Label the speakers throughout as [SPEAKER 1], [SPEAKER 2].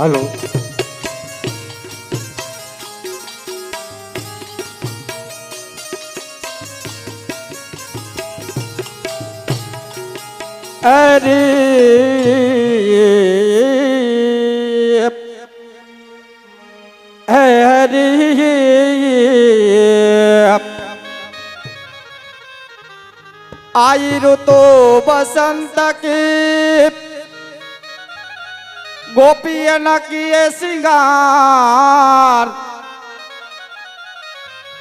[SPEAKER 1] હાલો અરે હરે आई ऋतु बसंत की गोपियन किए सिंगार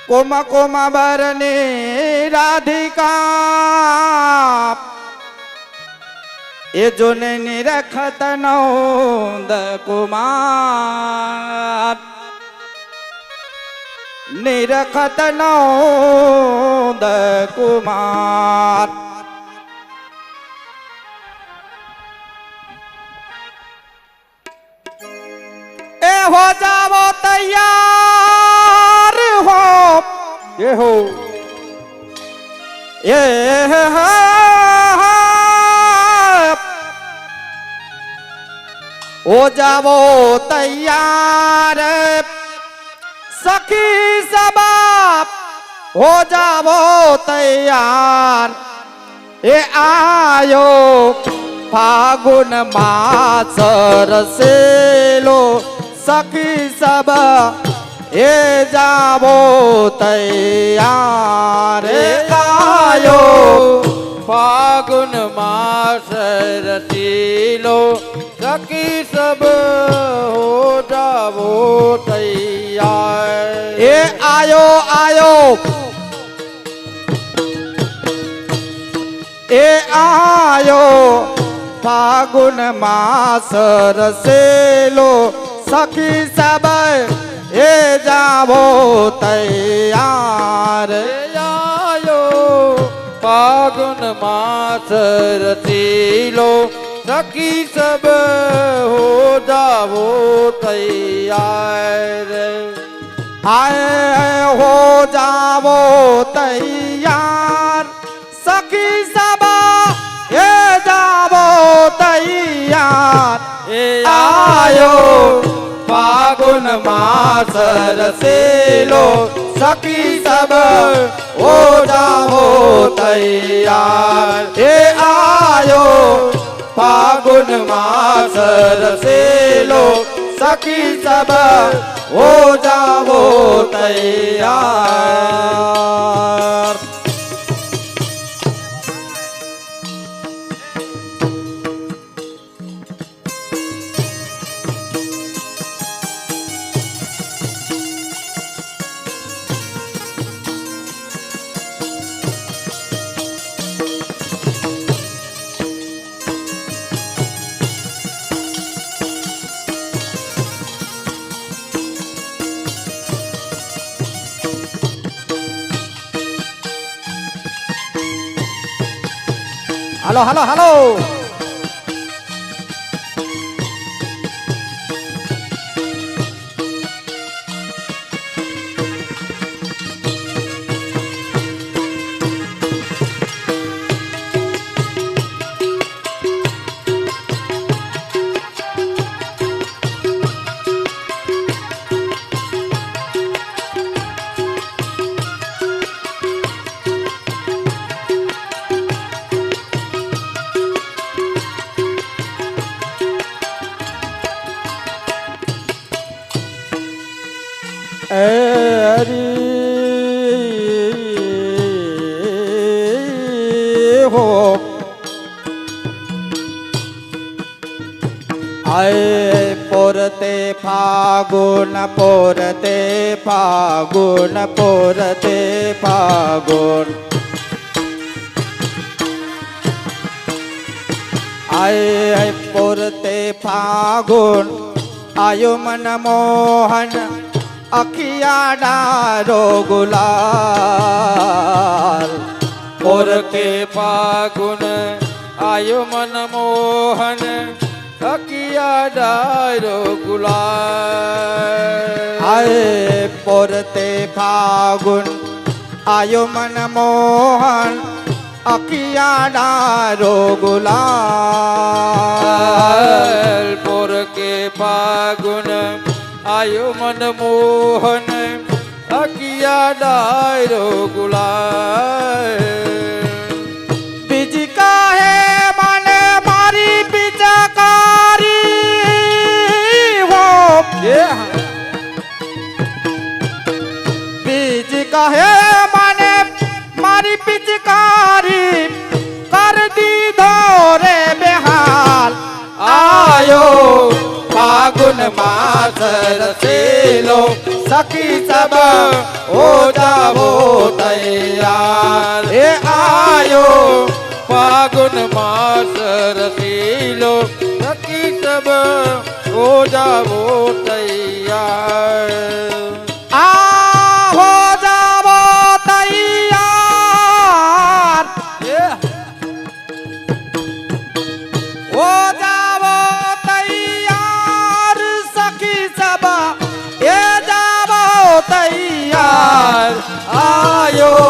[SPEAKER 1] कुम कुम बरनी राधिका ये जो निरखत नौद कुमार निरखत नौद कुमार ए हो जाओ तैयार हो ये हो ये हो जाओ तैयार सखी सब हो जाओ तैयार ये आयो फागुन मास रसेलो सखी सब ये जाओ तैयार ये आयो
[SPEAKER 2] फागुन मास रसीलो सखी सब हो जाओ तैयार
[SPEAKER 1] ये आयो आयो ये आयो फागुन मास रसेलो सखी सब ये जाओ तैयार
[SPEAKER 2] आयो फागुन मास रसीलो सखी सब हो जाओ तैयार
[SPEAKER 1] आए हो जाओ तैयार सखी सब ये जाओ तैयार
[SPEAKER 2] आयो फागुन मास रसेलो
[SPEAKER 1] सखी सब हो जाओ तैयार ये आयो फागुन मास रसेलो सखी सब हो जाओ तैयार हेलो हेलो हेलो हरि हो आए पोरते फागुन पोरते फागुन पोरते फागुन आए पोरते फागुन आयो मन मोहन अखिया डारो गुलाल
[SPEAKER 2] पोरते फागुन आयो मन मोहन अकिया डारो गुलाल
[SPEAKER 1] आए पोरते फागुन आयो मन मोहन અખિયા ડારો ગુલાલ
[SPEAKER 2] પોર કે ફાગુન આયો મન મોહન અકિયા ડાયરો ગુલાલ
[SPEAKER 1] બીજ કહે મને મારી પિચકારી હો બીજ કહે મને મારી પિચકારી કર દીધો રે બેહાલ
[SPEAKER 2] આયો ફાગુન માસ રસીલો
[SPEAKER 1] સખી
[SPEAKER 2] સબ હો જાવો તૈયાર
[SPEAKER 1] એ
[SPEAKER 2] આયો ફાગુન માસ રસીલો સખી સબ હો જાવો તૈયાર
[SPEAKER 1] આ હો જાવો તૈયાર હો જાવો તૈયાર સખી સબ એ જાવો તૈયાર
[SPEAKER 2] આયો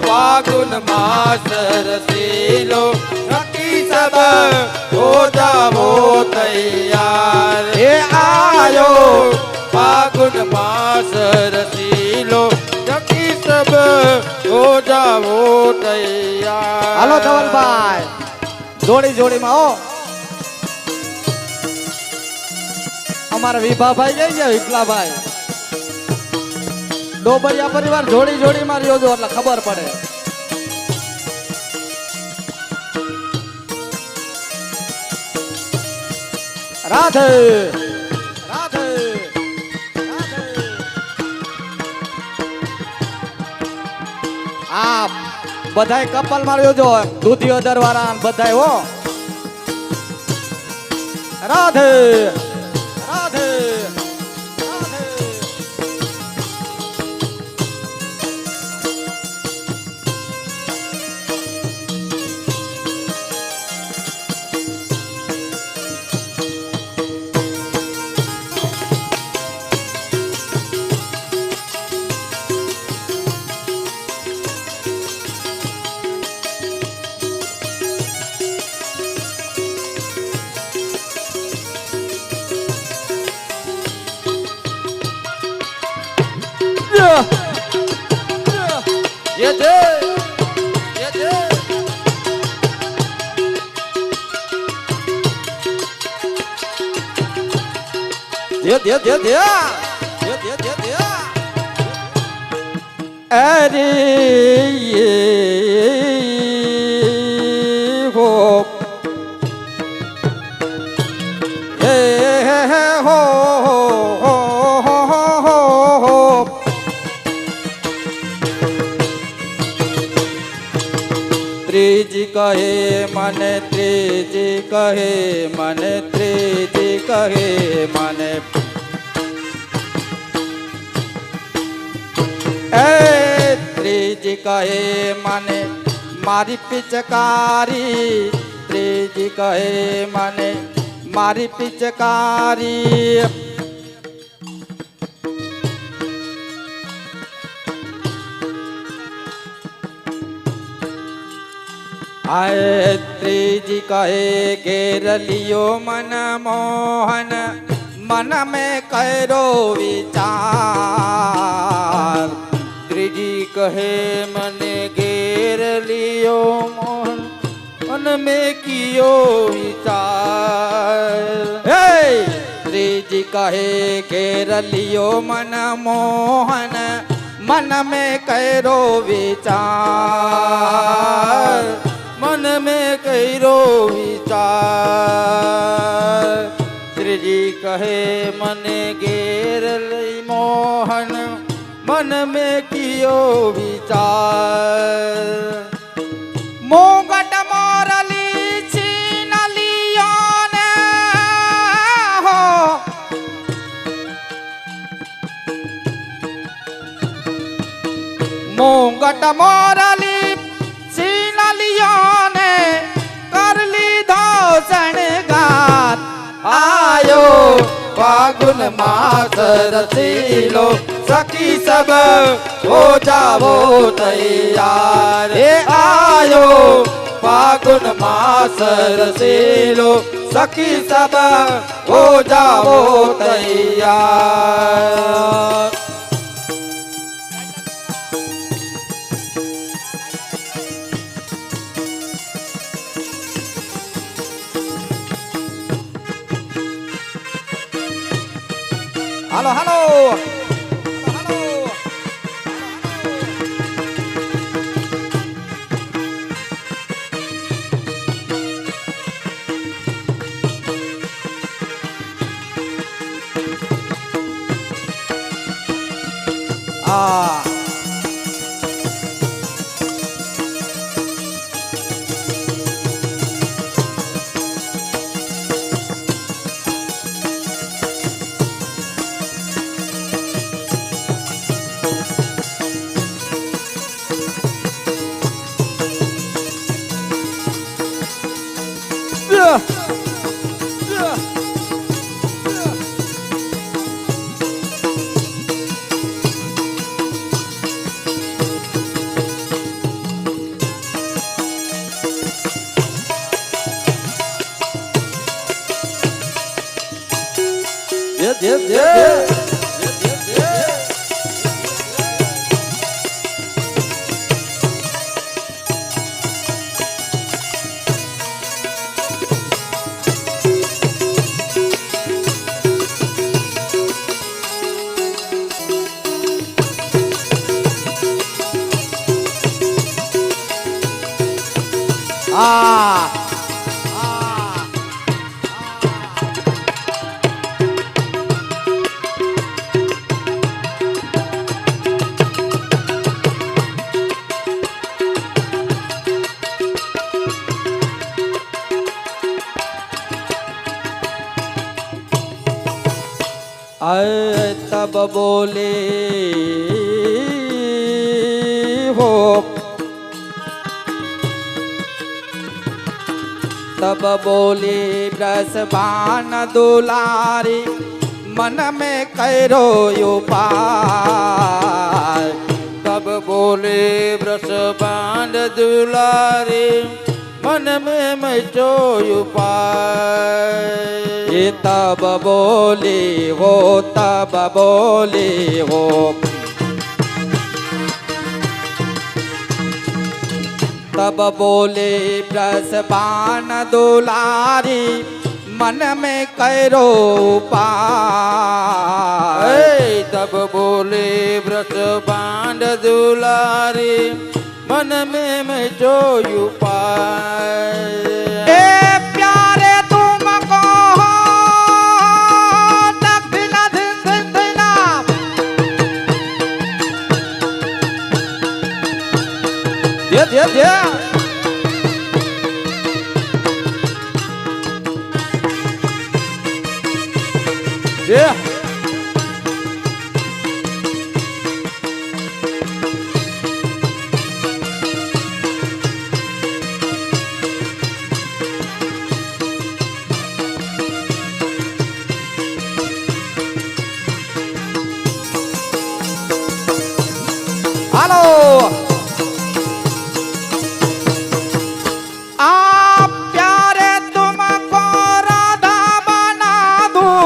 [SPEAKER 2] ફાગુન માસ રસીલો સખી સબ હો જાવો તૈયાર
[SPEAKER 1] એ આયો
[SPEAKER 2] ફાગુન માસ રસીલો સખી સબ હો જાવો તૈયાર
[SPEAKER 1] હાલો ધવલભાઈ જોડી જોડીમાં હો અમારા વિભાભાઈ જઈ ગયા વિપલાભાઈ ડોબરિયા પરિવાર જોડી જોડીમાં રહ્યો છો એટલે ખબર પડે રાધે રાધે રાધે આ બધાય કપલ માં રહ્યો છો દૂધિયો દરવારા બધાય હો રાધે રાધે રાધે
[SPEAKER 2] ये थे ये थे
[SPEAKER 1] અરે ये हो ये हो ત્રીજી કહે મને ત્રીજી કહે મને ત્રીજી કહે મને એ ત્રીજી કહે મને મારી પિચકારી ત્રીજી કહે મને મારી પિચકારી आए त्रीजी कहे घेर लियो मन मोहन मन में करो विचार
[SPEAKER 2] त्रिजी कहे मने घेर लियो मोहन मन में कियो विचार
[SPEAKER 1] हे त्रीजी कहे घेर लियो मन मोहन मन में करो विचार
[SPEAKER 2] मन में करो विचार त्रिजी कहे मने घेर लई मोहन मन में कियो विचार
[SPEAKER 1] मोगट मोरली छीन लियो ने हो मोगट मोरली छीन लियो ने कर ली धो शणगार
[SPEAKER 2] आयो फाग फागुन मास रसीलो सखी सब हो जाओ तैयार हे आयो फागुन मास रसीलो सखी सब हो जाओ तैयार।
[SPEAKER 1] હાલો હાલો આ तब बोले हो तब बोले ब्रसबान दुलारी मन में कैरो उपाय
[SPEAKER 2] तब बोले ब्रसबान दुलारी मन में मैं जो उपाय
[SPEAKER 1] ये तब बोले हो तब बोले हो तब बोले ब्रसबान दुलारी मन में कैरो उपाय
[SPEAKER 2] तब बोले ब्रसबान दुलारी मन में मैं जो उपाय
[SPEAKER 1] प्यारे तुमको दक्षिणा दक्षिणा दे हेलो आप प्यारे तुमको राधा बना दूं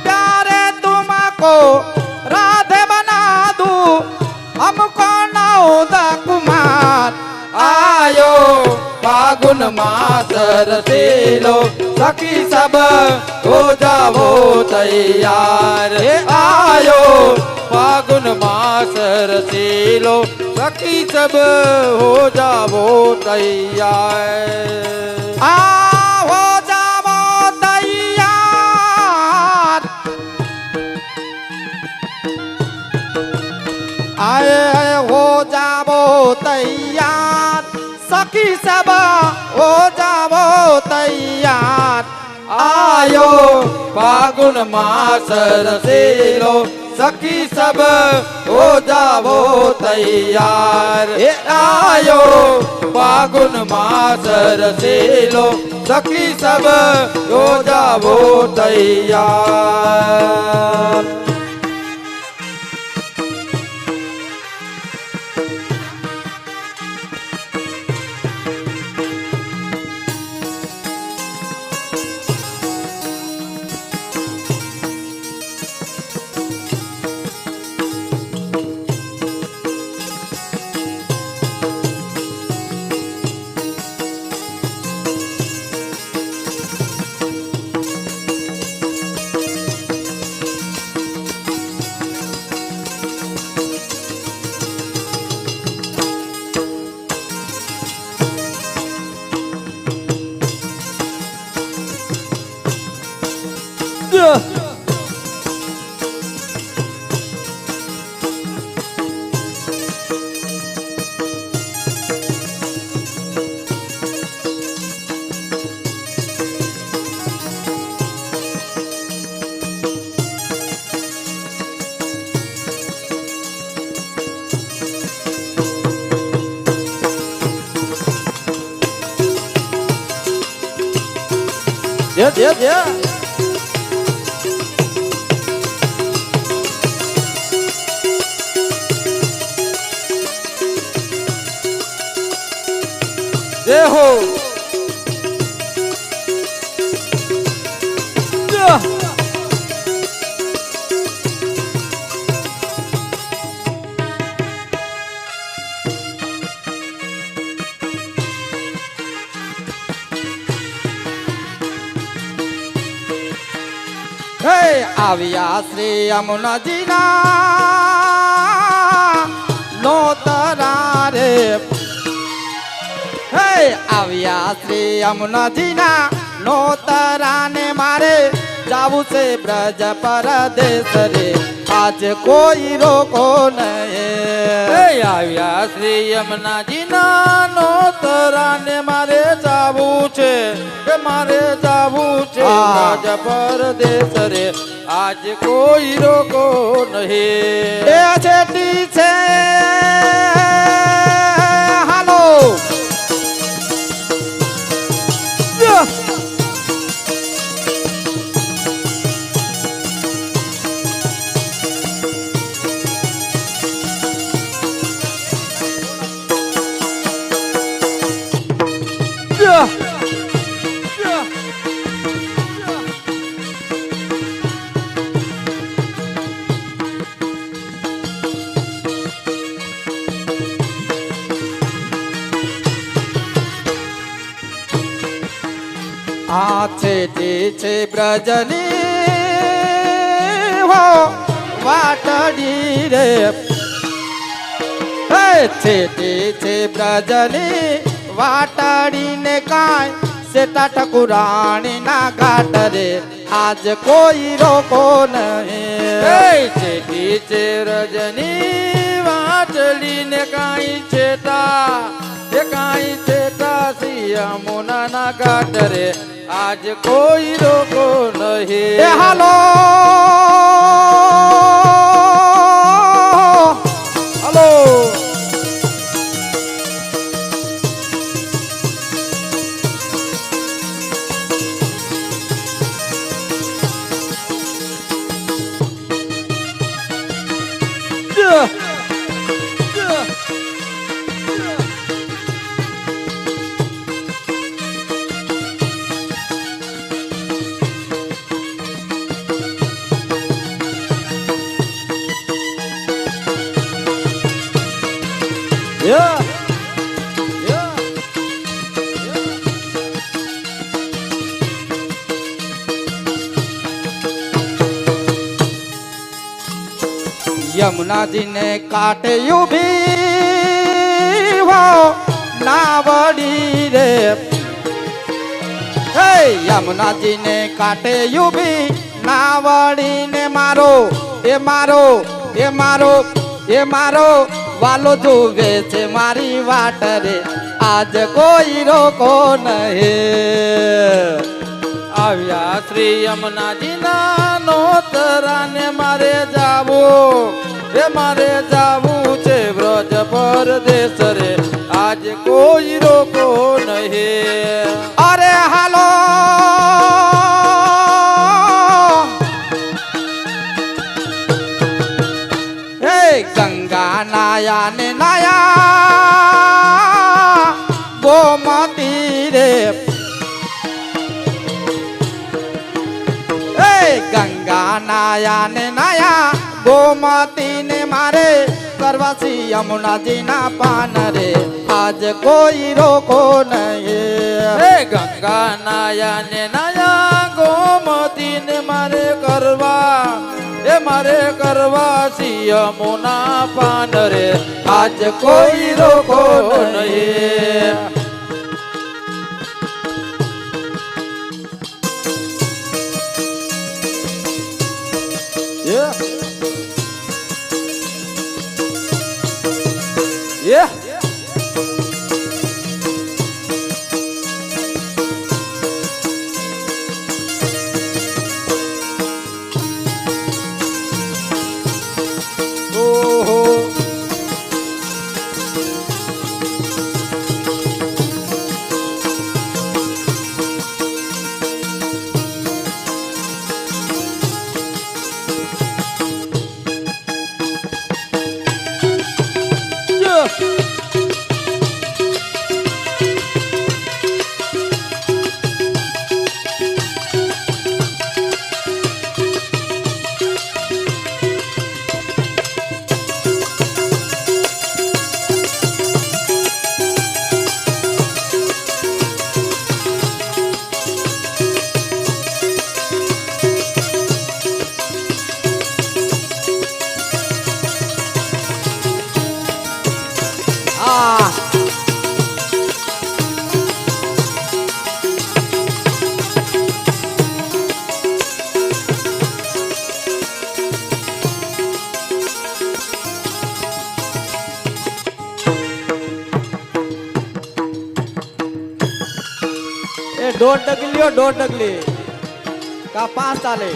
[SPEAKER 1] प्यारे तुमको राधे बना दूं हमको नौद कुमार
[SPEAKER 2] आयो फागुन मास रसीलो सखी सब हो जाओ तैयार हे आयो फागुन मास रसीलो सखी सब हो जाओ तैयार
[SPEAKER 1] हो जाओ तैयार आए हो जाओ तैयार सखी सब हो जाओ तैयार
[SPEAKER 2] आयो फागुन मास रसीलो सखी सब हो जावो तैयार आयो फागुन मास रसीलो सखी सब हो जावो तैयार
[SPEAKER 1] Yeah.
[SPEAKER 2] जय हो
[SPEAKER 1] આવ્યા શ્રી યમુનાજીના નોતરા રે હે આવ્યા શ્રી યમુનાજીના નોતરા ને મારે જાવું છે બ્રજ પરદેશ રે આજ કોઈ રોકો નહીં
[SPEAKER 2] આવ્યા શ્રી યમુનાજી ના નોતરાને મારે જાવું છે કે મારે જાવું છે રાજ પરદેશ રે આજ કોઈ રોકો નહીં
[SPEAKER 1] એ છેટી છે હાલો આ છે બ્રજની હો વાટડી રે હે છે બ્રજની વાટડી ને કાંઈ સેટા ઠકુરાણી ના ઘાટ રે આજ કોઈ રોકો નહીં
[SPEAKER 2] ચેટી છે રજની વાટલી ને કાંઈ છેટા એ કાંઈ છેટા યમુના ના ઘાટ રે આજ કોઈ રોકો નહીં
[SPEAKER 1] એ હાલો
[SPEAKER 2] હાલો
[SPEAKER 1] Yeah. यमुना जी ने काटे यूं हो नावड़ी रे हे यमुना जी ने काटे यूं नावड़ी ने मारो ए मारो ए मारो ए मारो वालो जुवे छे मारी वाट रे आज कोई रोको नहीं
[SPEAKER 2] આવ્યા શ્રી યમુનાજી ના નોતરા દરાને મારે જાવું એ મારે જાવું છે વ્રજ પરદેશ રે આજ કોઈ રોકો નહીં
[SPEAKER 1] અરે હાલો હે ગંગા નાયા ને નાયા ગોમતી રે હે ગંગા નાયા ને નાયા ગોમતી ને મારે કરવાસી યમુનાજી ના પાન રે આજ કોઈ રોકો નહીં
[SPEAKER 2] હે ગંગા નાયા ને નાયા ગોમતી ને મારે કરવા યમુના પાન રે આજ કોઈ રોકો નહીં Yeah. Yeah. Oh.
[SPEAKER 1] એ દોઢ ડગલી લ્યો દોઢ ડગલી કા 5 ચાલે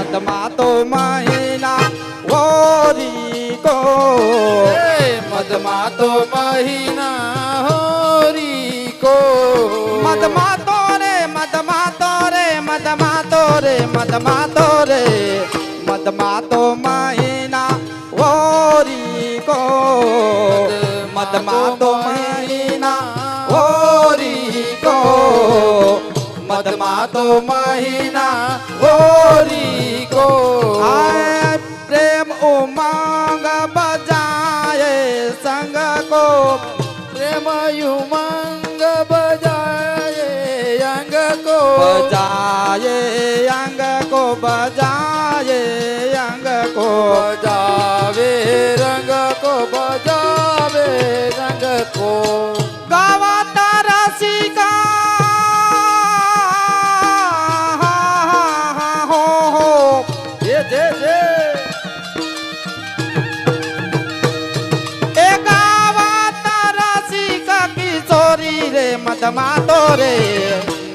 [SPEAKER 1] મધમાતો મહિના હોરી કો
[SPEAKER 2] મધમાતો મહિના હોરી કો
[SPEAKER 1] મધમાતો રે મધમાતો રે મધમાતો રે મધમાતો રે મધમાતો મહિના હોરી કો મધમાતો મહિના હોરી કો મધમાતો મહિના હોરી કો આય પ્રેમ ઉમંગ બજાય સંગ કો
[SPEAKER 2] પ્રેમ ઉમંગ બજાય અંગ કો
[SPEAKER 1] બજાય અંગ કો બજાય મધમાતો રે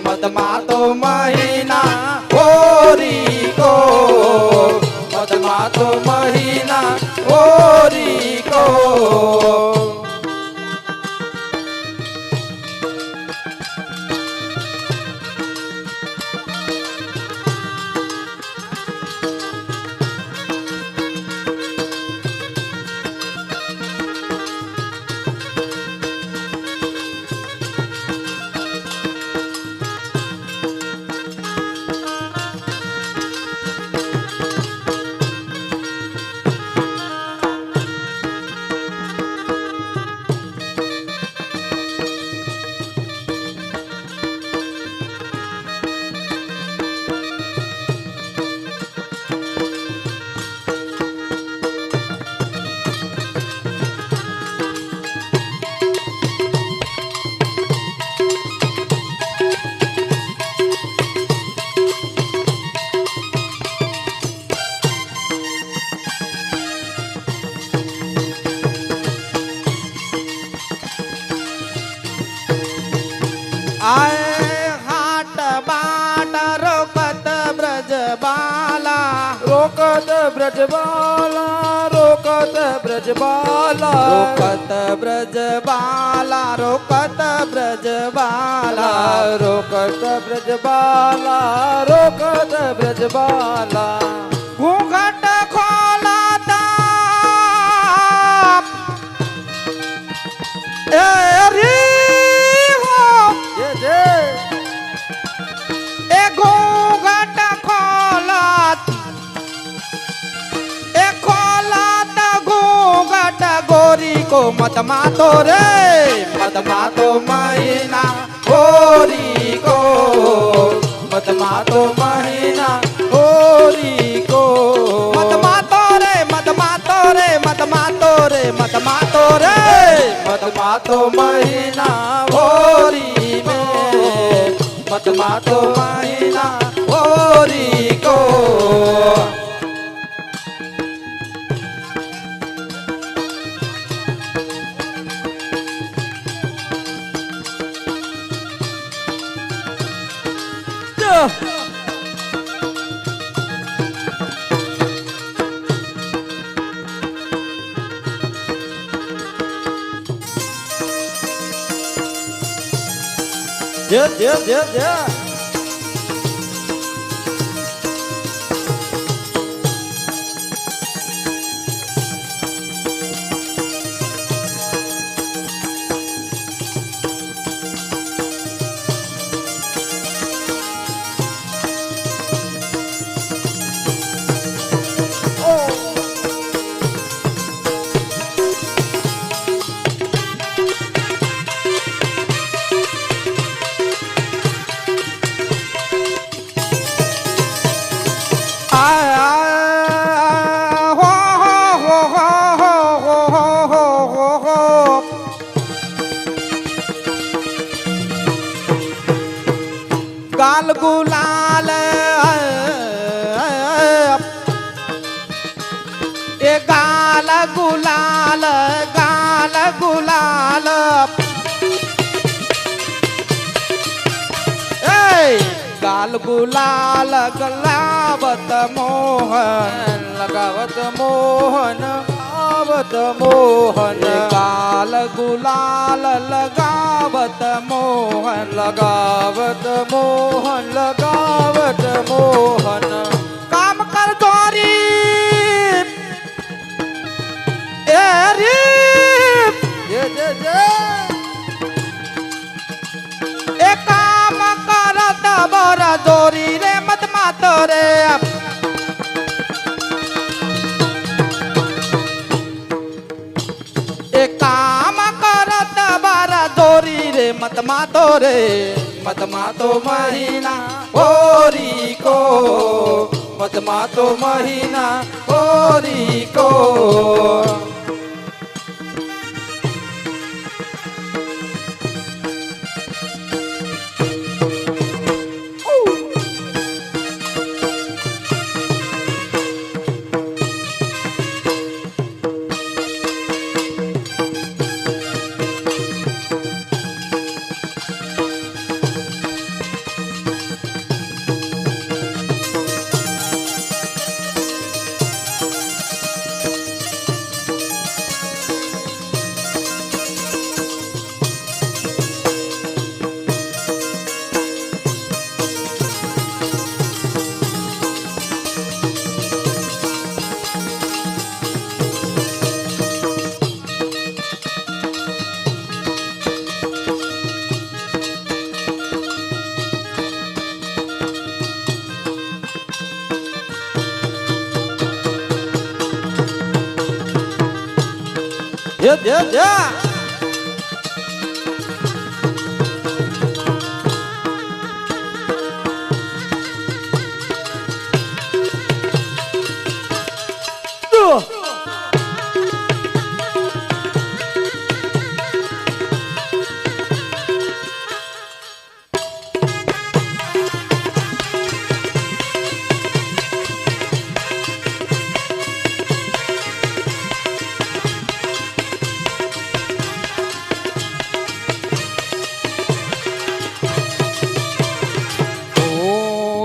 [SPEAKER 1] મધમાતો મહિના ઓરી કો
[SPEAKER 2] મધમાતો મહિના ઓરી કો
[SPEAKER 1] આય હાટ બાટ રોકત બ્રજ બાલા
[SPEAKER 2] રોકત બ્રજબાલા રોકત બ્રજબાલા
[SPEAKER 1] રોકત બ્રજ બાલા રોકત બ્રજ બાલા
[SPEAKER 2] રોકત બ્રજબાલા રોકત બ્રજબાલા
[SPEAKER 1] ઘૂંઘટ ખોલાતા એ રી હો
[SPEAKER 2] જે જે
[SPEAKER 1] એ ઘૂંઘટ ખોલાત એ ખોલાત ઘૂંઘટ ગોરી કો મત માતો રે મત માતો મહિના ગોરી કો
[SPEAKER 2] મત માતો મહિના ઓરી કો
[SPEAKER 1] મત માતો રે મત માતો રે મત માતો રે મત માતો રે
[SPEAKER 2] મત માતો મહિના ઓરી મે મત માતો મહિના ઓરી કો જે
[SPEAKER 1] गाल गुलाल ए गाल गुलाल गाल गुलाल ए गाल गुलाल गलावत मोहन
[SPEAKER 2] लगावत मोहन आवत मोहन
[SPEAKER 1] गाल गुलाल लगावत मोहन
[SPEAKER 2] लगावत मोहन लगावत मोहन
[SPEAKER 1] काम कर दोरी ए री
[SPEAKER 2] जे
[SPEAKER 1] ए काम करत बर दोरी रे मत मातो रे ए काम करत बर दोरी रे मत मातो महीना
[SPEAKER 2] ओरी को मत मातो महीना ओरी को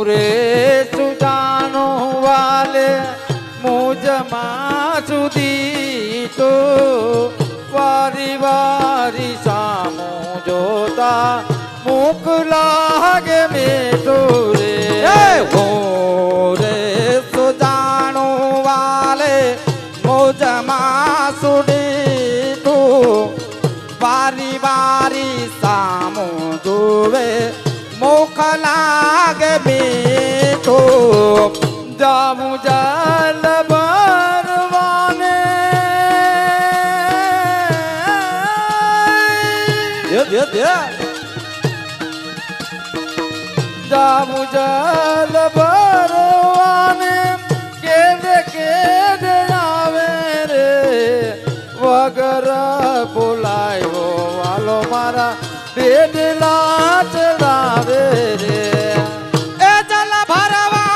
[SPEAKER 2] રે સુજાનો વાલે મુજમાં સુધી તો વારી વારી સામો જોતા મુખ લાગે મીઠું રે
[SPEAKER 1] હો રે સુજાણું વાલે મોજમાં સુડી તું વારી વારી સામું જોવે મુખ લાગે મીઠું
[SPEAKER 2] જામું જલ ભરવાને જામું જલ ભરવાને કેદ આવે રે વગર બોલાયો વાલો મારા બેડલા ચડાવે રે
[SPEAKER 1] એ જલ ભરવા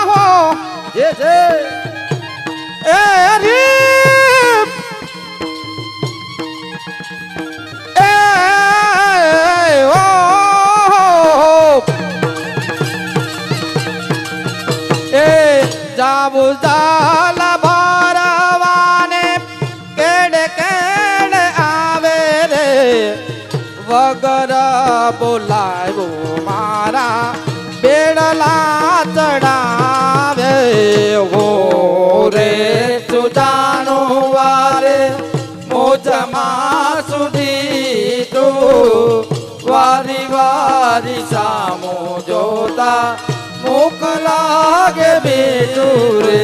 [SPEAKER 1] હો
[SPEAKER 2] જે છે
[SPEAKER 1] એ રીપ એ ઓ એ જાબુ જાલ ભરવાને કેડે કેડે આવે રે વગર બોલાવ્યો મારા બેડલા ચડાવે હો રે સુજાનો વારે મોજમાં સુધી તો
[SPEAKER 2] વારી વારી સામો જોતા મુખ લાગે બીજું રે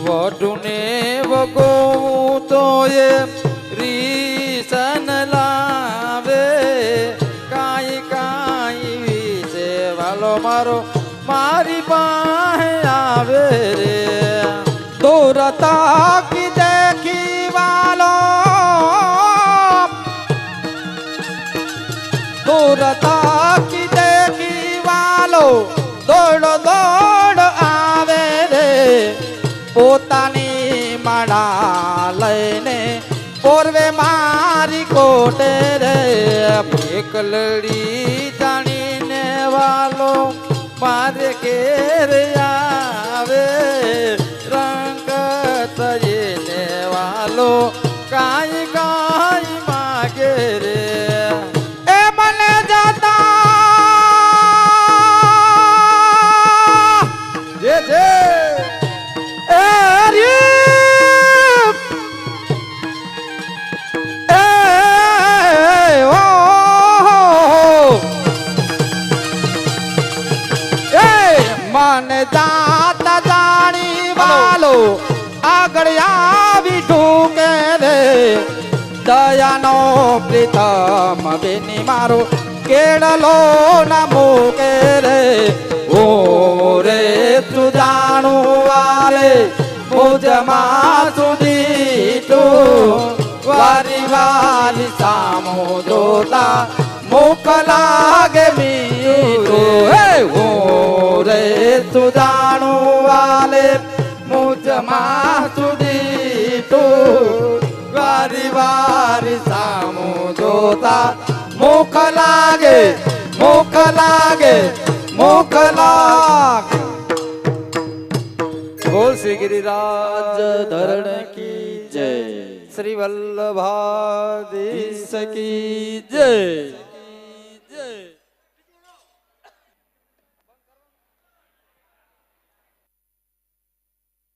[SPEAKER 2] વઢુને વગોવું તો એ રીસન લાવે કાંઈ કાંઈ વિશે વાલો મારો મારી પાસે આવે રે
[SPEAKER 1] दूर तक देखी वालो दूर तक देखी वालो दौड़ दौड़ આવે રે પોતાની માળા લઈને પોરવે મારી કોટે રે
[SPEAKER 2] એકલડી જાણીને વાલો મારે ઘેર આવે રંગ તરીને વાલો કાંઈ કાંઈ માગે રે
[SPEAKER 1] એ મને જતા
[SPEAKER 2] જે છે
[SPEAKER 1] એ રીપ એ ઓ એ મને જાતા જાણી વાલો આગળ આવી ઢૂકે રે દયાનો પ્રીતમ બેની મારો કેળલો ના મૂકે રે ઓ રે તું જાણું વાલે મુજમાં સુધી તું વારી વારી સામો જોતા મુખ લાગે મીઠું હે ઓ રે તું જાણું વાલે મુજમાં સુધી તું વારી વારી સામો જોતા મુખ લાગે મુખ લાગે મુખ લાગે બોલ શ્રી गिरिराज धरण की जय श्री वल्लभाधीश की जय।